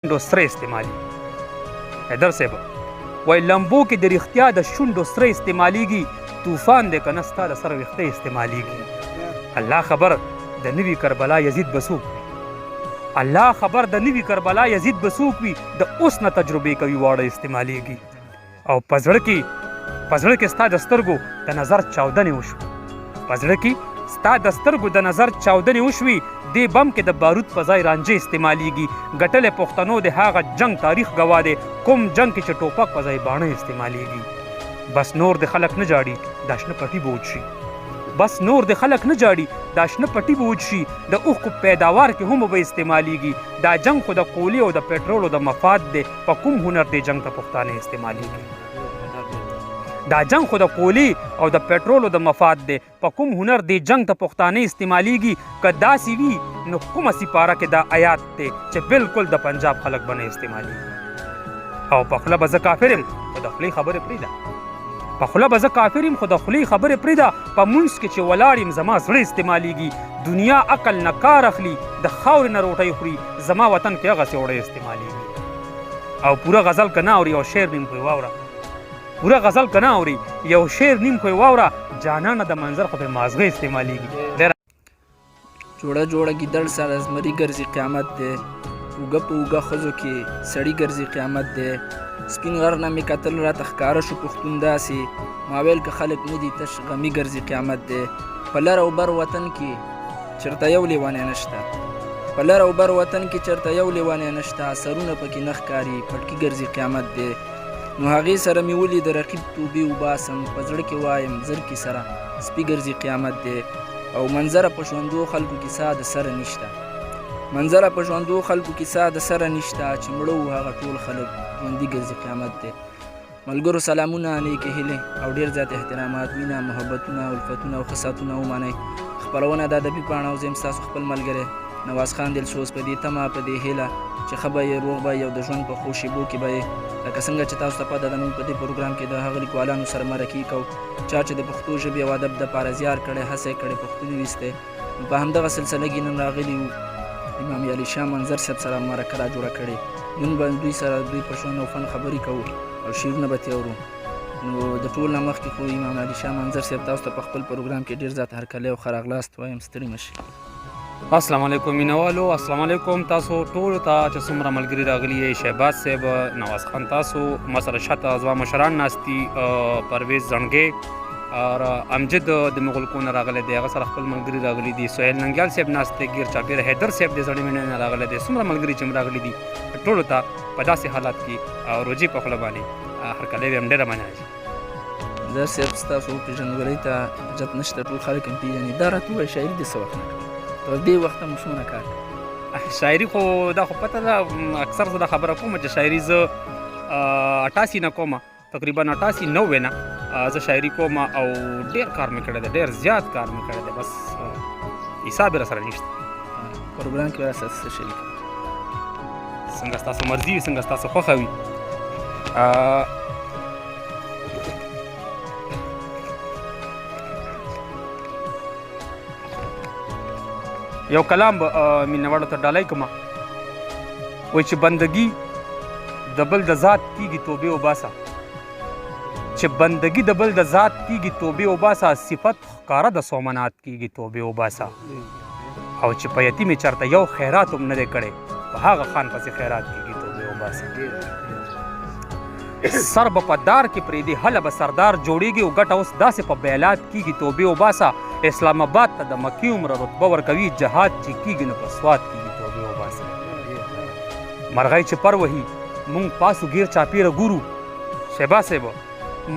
شونډو سره استعمالي حیدر صاحب وایي لمبو کې د رښتیا د شونډو سره استعمالیږي طوفان دی که نه ستا د سر ویښته استعمالیږي الله خبر د نوي کربلا یزید به څوک وي الله خبر د نوي کربلا یزید به څوک وي د اوس نه تجربې کوي واړه استعمالیږي او په زړه کې ستا د سترګو د نظر چاودنې وشوه په زړه کې ستا د سترګو د نظر چاودنې وشوي دې بم کې د بارود په ځای رانجې استعمالیږي ګټلې پښتنو د هغه جنگ تاریخ ګواه دی کوم جنگ کې چې ټوپک په ځای باڼه استعمالیږي بس نور د خلک نه جاړي دا شنه پټي به وچ شي بس نور د خلک نه جاړي دا شنه پټي به وچ شي د اوښکو پیداوار کې هم به استعمالیږي دا جنگ خو د قولي او د پټرولو د مفاد دی په کوم هنر دی جنگ ته پښتانه استعمالیږي دا جنگ خو د قولي او د پټرولو د مفاد دی په کوم هنر دی جنگ ته پښتانه استعمالیږي که داسې وي نو کومه سپاره کې دا آیات دی چې بالکل د پنجاب خلک به نه استعمالیږي او په خوله به زه کافر یم خو د خولې خبرې پرېږده په خوله به زه کافر یم خو د خولې خبرې پرېږده په مونځ کې چې ولاړ یم زما زړه استعمالیږي دنیا عقل نه کار اخلي د خاورې نه روټۍ خوري زما وطن کې هغسې وړی استعمالیږي او پوره غزل که نه اوري یو شعر نیم خو واوره پوره غزل که نه اوري یو شعر نیم خو واوره جانانه د منظر خو پرې مازغه استعمالیږي جوړه جوړه ګیدړ سره زمري ګرځي قیامت دی اوږه په اوږه ښځو کې سړي ګرځي قیامت دی سپین غر نه مې کتل راته ښکاره شو پښتون داسې ما ویل که خلک نه دي تش غمي ګرځي قیامت دی په لر او بر وطن کې چېرته یو لیونی نشته په لر او بر وطن کې چېرته یو لیونی نشته سرونه پکې نه ښکاري پټکي ګرځي قیامت دی نو هغې سره مې ولي د رقیب توبې وباسم په زړه کې وایم زرکې سره سپي ګرځي قیامت دی او منظره په ژوندو خلکو کې سا د سره نشته منظره په ژوندو خلکو کې سا د سره نشته چې مړه وو هغه ټول خلک ژوندي ګرځي قیامت دی ملګرو سلامونه نیکې هیلې او ډېر زیات احترامات مینه محبتونه الفتونه او ښه ساتونه ومنئ خپرونه د ادبي پاڼه او زه یم ستاسو خپل ملګری نواز خان دلسوز په دې تمه په دې هیله چې ښه به یې روغ به یې او د ژوند په ښو شېبو کې به یې لکه څنګه چې تاسو ته پته ده موږ په دې پروګرام کې د هغه لیکوالانو سره مرکې کوو چا چې د پښتو ژبې او ادب دپاره زیار کړی هڅه یې کړې پښتون ویستی نو په همدغه سلسله کې نن راغلي وو امام علي شاه منظر صاحب سره مرکه را جوړه کړې نن به دوی سره دوی په ژوند او فن خبرې کوو او شعرونه به تیورو نو د ټول نه مخکې خو امام علي شاه منظر صاحب تاسو ته په خپل پروګرام کې ډېر زیات هرکلی او ښه راغلاست وایم ستړي مه شئ السلام علیکم مینوالو السلام علیکم تاسو ټولو ته چې څومره ملګري راغلي یې شهباز صاحب نواز خان تاسو ما سره شاته زما مشران ناست دي پرویز زڼګی او امجد د مغلکو نه راغلی دی هغه سره خپل ملګري راغلي دي سهیل ننګیال صاحب ناست دی ګیر چاپېره حیدر صاحب د زړې مینې نه راغلی دی څومره ملګري چې راغلي دي ټولو ته په داسې حالات کې روجي په خوله باندې هرکلی ویم ډېره مننه حاجي زه صاحب ستاسو پېژندګلوۍ ته حاجت نشته ټول خلک هم پېژني دا راته ووایه شاعري دې څه وخت نه تر دې وخته مو څومره کار کوي شاعري خو دا خو پته ده اکثر زه دا خبره کوم چې شاعري زه 88 نه کومه تقریبا 88 90 نه زه شاعري کوم او ډېر کار مې کړی دی ډېر زیات کار مې کړی دی بس حساب یې را سره نشته پروګرام کې به را سره څه شریک څنګه ستاسو مرضي وي څنګه ستاسو خوښه وي یو کلام به مینهوالو ته ډالۍ کومه وایي چې بندګي د بل د ذات کېږي توبې وباسه چې بندګي د بل د ذات کېږي توبې وباسه صفت ښکاره د سومنات کېږي توبې وباسه او چې په یتیمې چېرته یو خیرات هم نه دی کړی په هغه خان پسې خیرات کېږي توبې وباسه سر به په دار کې پرېږدي هله به سردار جوړېږي او ګټه اوس داسې په بیلات کېږي توبې وباسه اسلام آباد ته د مکې عمره رتبه ورکوي جهاد چې کېږي نو په سوات کېږي توبې وباسه مرغۍ چې پر وهي مونږ پاسو ګیر چاپېره ګورو شهباز صاحب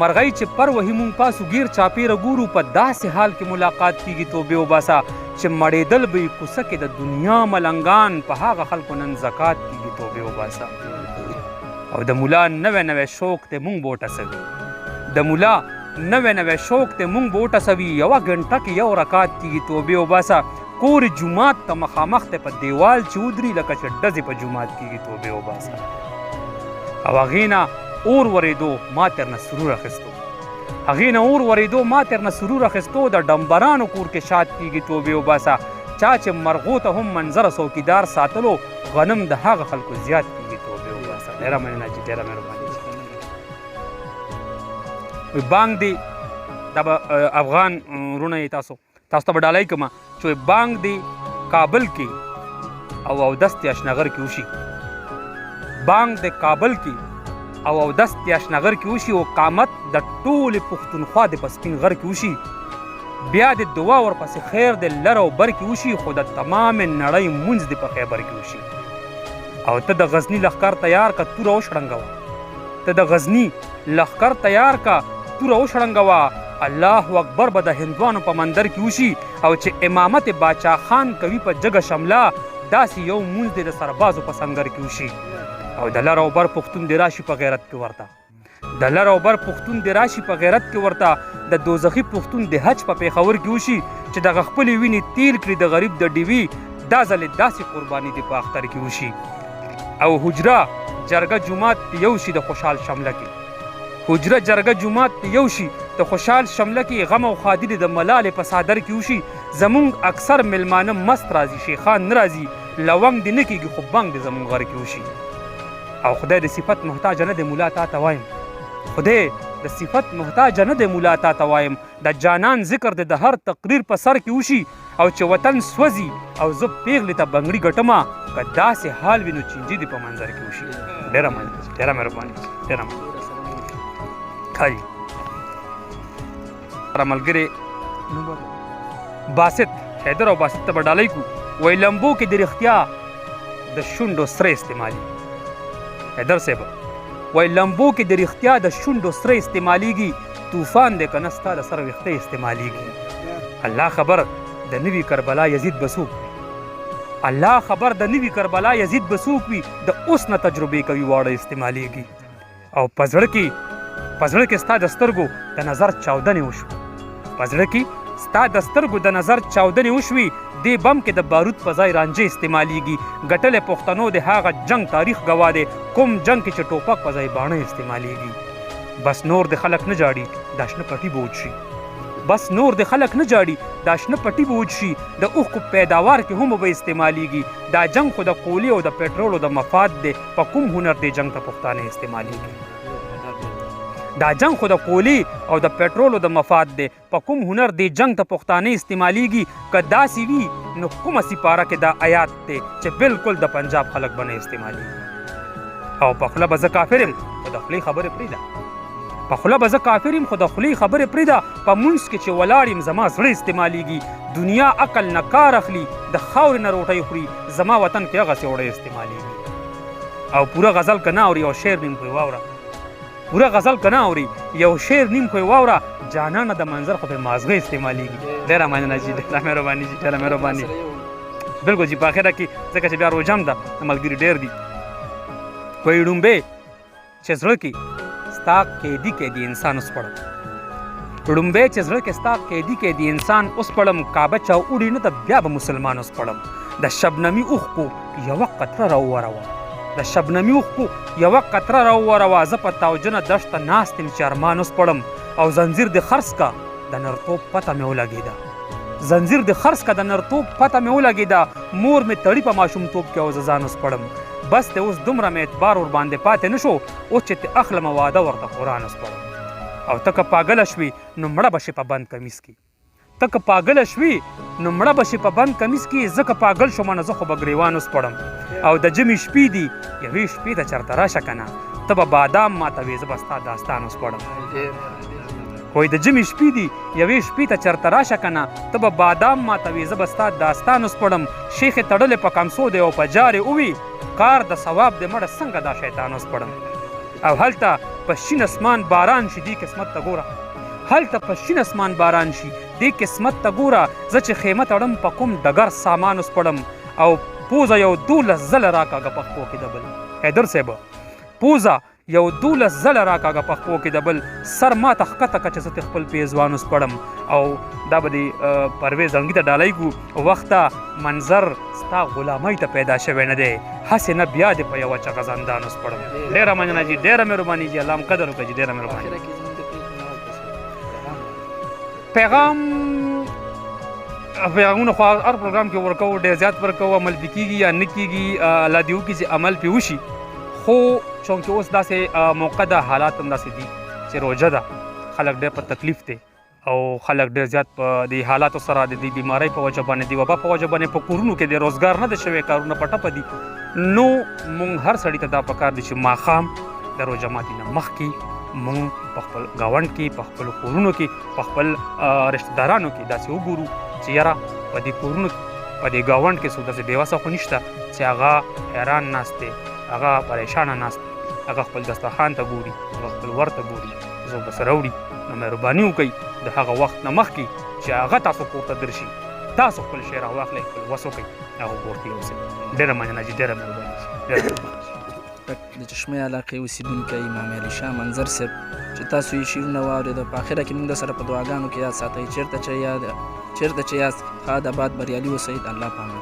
مرغۍ چې پر وهي مونږ پاسو ګیر چاپېره ګورو په داسې حال کې ملاقات کېږي توبې وباسه چې مړېدل به یې کوڅه کې د دنیا ملنګان په هغه خلکو نن زکات کېږي توبې وباسه او د ملا نوی نوی شوق ته مونږ به وټسوي د ملا نوی نوی شوق ته مونږ به وټسوي یوه غنټه کې یو رکات کېږي توبې وباسه کور جومات ته مخامخ ته په دیوال چې ودري لکه چې ډزې په جومات کېږي توبې وباسه او هغې نه اور ورېدو ما ترنه سرور اخیستو هغې نه اور ورېدو ما ترنه سرور اخیستو د ډمبرانو کور کې شاد کېږي توبې وباسه چا چې مرغو ته هم منظره څوکیدار ساتلو غنم د هغه خلکو زیات کېږي دي توبې وباسه. ډېره مننه جي، ډېره مهرباني جي. بانک دی دا به افغان وروڼه یې تاسو ته به ډالۍ کومه چې بانک دی کابل کې او اودس د اشنغر کې وشي. بانک د کابل کې او اودس د اشنغر کې وشي او قامت د ټولې پښتونخوا د په سپین غر کې وشي. بیا د دعا ورپسې خیر د لر او بر کې وشي، خو د تمام نړۍ مونځ د په خیبر کې وشي. او ته د غزني لښکر تیار که توره وشړنګوه، ته د غزني لښکر تیار که توره وشړنګوه. الله اکبر به د هندوانو په مندر کې وشي. او چې امامت باچا خان کوي په جګه شمله، داسې یو مونځ د سربازو په سنګر کې وشي. او د لر او بر پښتون د راشي په غیرت کې ورته، د لر او بر پښتون د راشي په غیرت کې ورته. د دوزخي پښتون د حج په پیښور کې وشي چې دغه خپلې وینې تیل کړي د غریب د ډیوي، دا ځلې داسې قرباني د په اختر کې وشي. او حجره جرګه جومات یو شي د خوشحال شمله کې، حجره جرګه جومات یو شي د خوشحال شمله کې. غم او خادر د ملالې په صادر کې وشي. زمونږ اکثر ملمانه مست راځي، شیخان نه راځي، لونګ دې نه کېږي خو بنګ دې زمونږ غر کې وشي. او خدای د صفت محتاج نه دی مولا تا ته وایم، خدای د صفت محتاج نه دی مولا تا ته وایم. د جانان ذکر د هر تقریر په سر کې وشي. او چې وطن سوځي او زه پیغلې ته بنګړي ګټمه، که داسې حال وي نو چینجي دې په منظر کې وشي. ډېره مننه، ډېره مهرباني، ډېره مننه. ښایي ملګري باسط حیدر او باسط ته به ډالۍ کړو. وایي لمبو کې د رښتیا د شونډو سره استعمالي. حیدر صاحب وایي لمبو کې د رښتیا د شونډو سره استعمالیږي، طوفان دی که نه ستا د سر ویښته استعمالیږي. الله خبر د نوي کربلا یزید به څوک وي، الله خبر د نوي کربلا یزید به څوک وي. د اوس نه تجربې کوي واړه استعمالیږي. او په زړه کې ستا د سترګو د نظر چاودنې وشوه، په زړه کې ستا د سترګو د نظر چاودنې وشوي. دې بم کې د بارود په ځای رانجې استعمالیږي. ګټلې پښتنو د هغه جنگ تاریخ ګواه دی، کوم جنگ کې چې ټوپک په ځای باڼه استعمالیږي. بس نور د خلک نه جاړي دا شنه پټي به وچ شي، بس نور د خلک نه جاړي دا شنه پټي به وچ شي. د اوښکو پیداوار کې هم به استعمالیږي. دا جنگ خو د قولي او د پټرولو د مفاد دی، په کوم هنر دې جنگ ته پښتانه استعمالیږي. دا جنگ خو د قولي او د پټرولو د مفاد دی، په کوم هنر دې جنگ ته پښتانه استعمالیږي. که داسې وي نو کومه سپاره کې دا آیات دی چې بالکل د پنجاب خلک به نه استعمالیږي. او په خوله به زه کافر یم خو د خولې خبرې پرېږده، په خوله به زه کافر یم خو د خولې خبرې پرېږده. په مونځ کې چې ولاړ یم زما زړه استعمالیږي. دنیا عقل نه کار اخلي، د خاورې نه روټۍ خوري، زما وطن کې هغسې وړی استعمالیږي. او پوره غزل که نه اوري یو شعر نیم خو یې واوره، پوره غزل که نه اوري یو شعر نیم خو یې واوره. جانانه د منظر خو پرې مازغه استعمالیږي. ډېره مننه جي، ډېره مهرباني جي، ډېره مهرباني. بلکل جي په اخره کې ځکه چې بیا روژه هم ده، د ملګري ډېر دي. وایي ړومبې چې زړه کې ستا قیدي انسان اوس پړم، ړومبې چې زړه کې ستا قیدي انسان اوس پړم. کعبه چا وړي نه ته بیا به مسلمان اوس پړم. د شبنمي اوښکو یوه قطره راووروه، د شبنمي اوښکو یوه قطره راووروه. زه په تاوجنه دښته ناست یم چې ارمان اوس پړم. او زنځیر د خرڅ کا د نرتوب پته مې ولګېده، زنځیر د خرڅ کا د نرتوب پته مې ولګېده. مور مې تړي په ماشومتوب کې او زه ځان اوس پړم. بس ته اوس دومره مې اعتبار ورباندې پاتې نه شو، اوس چې ته اخلمه واده ورته قرآن اوس پړم. او ته که پاګله شوې نو مړه به شې په بند کمیس کې، ته که پاګله شوې نو مړه به شې په بند کمیس کې. زه که پاګل شومه نو زه خو به ګریوان اوس پړم. او د ژمي شپې دي یوې شپې ته چېرته راشه که نه، ته به بادام ماتوې زه به ستا داستان اوس پړم. وایي د ژمي شپې دي یوې شپې ته چېرته راشه که نه، ته به بادام ماتوې زه به ستا داستان اوس پړم. شیخې تړلې په کمسو دی او په جارې ووي، کار د ثواب د مړه څنګه دا شیطان اوس پړم. او هلته په شین اسمان باران شي دې قسمت ته ګوره، هلته په شین اسمان باران شي دې قسمت ته ګوره. زه چې خیمه تړم په کوم ډګر سامان اوس پړم. او پوزه یو 12 ځله راکاږه پښتو کې د بل. حیدر صاحب پوزه یو 12 ځله راکاږه پښتو کې د بل. سر ما ته ښکته که چې زه خپل پیزوان اوس پړم. او دا به دې پرویز زنګي ته ډالۍ کړو. وخته منظر ستا غلامۍ ته پیدا شوی نه دی، هسې نه بیا دې په یوه چغه زندان اوس پړم. ډېره مننه جي، ډېره مهرباني جي، الله هم قدر وکړه جي، ډېره مهرباني. پیغامونه خو هر پروګرام کې ورکوو، ډېر زیات ورکوو، عمل پې کېږي یا نه کېږي، الله دې وکړي چې عمل پې وشي. خو چونکې اوس داسې موقع ده، حالات هم داسې دي چې روژه ده، خلک ډېر په تکلیف دی او خلک ډېر زیات په دې حالاتو سره د دې بیمارۍ په وجه باندې، د وبا په وجه باندې په کورونو کې د روزګار نه ده شوی، کارونه په ټپه دي. نو مونږ هر سړي ته دا پکار دی چې ماښام د روژه ماتي نه مخکې مونږ په خپل ګاونډ کې، په خپلو کورونو کې، په خپل رشته دارانو کې داسې وګورو چې یاره په دې کورونو کې، په دې ګاونډ کې څوک داسې بېوسه خو نشته چې هغه حیران ناست دی، هغه پریشانه ناست دی، هغه خپل دسترخوان ته ګوري، هغه خپل ور ته ګوري، څوک به سره وړي. نو مهرباني وکړئ د هغه وخت نه مخکې چې هغه تاسو کور ته درشي، تاسو خپل شی راواخلئ، خپل وس وکړئ، هغه کور کې یوسئ. ډېره مننه جي، ډېره مهرباني. د چشمې علاقې اوسېدونکی امام علي شاه منظر صاحب چې تاسو یې شعرونه واورېده، په اخره کې موږ درسره په دعاګانو کې یاد ساتئ. چېرته چې یاست ښاد آباد بریالي اوسئ. الله په امان.